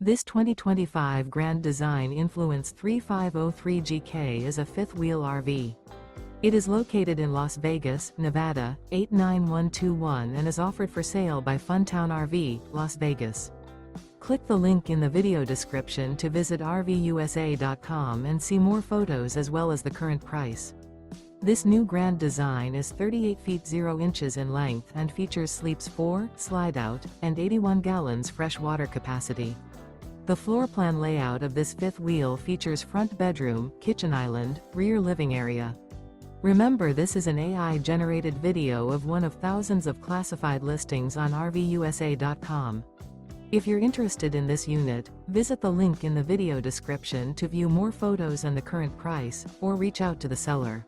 This 2025 Grand Design Influence 3503GK is a fifth-wheel RV. It is located in Las Vegas, Nevada, 89121 and is offered for sale by Funtown RV, Las Vegas. Click the link in the video description to visit RVUSA.com and see more photos as well as the current price. This new Grand Design is 38 feet 0 inches in length and features sleeps 4, slide-out, and 81 gallons fresh water capacity. The floor plan layout of this fifth wheel features front bedroom, kitchen island, rear living area. Remember, this is an AI-generated video of one of thousands of classified listings on RVUSA.com. If you're interested in this unit, visit the link in the video description to view more photos and the current price, or reach out to the seller.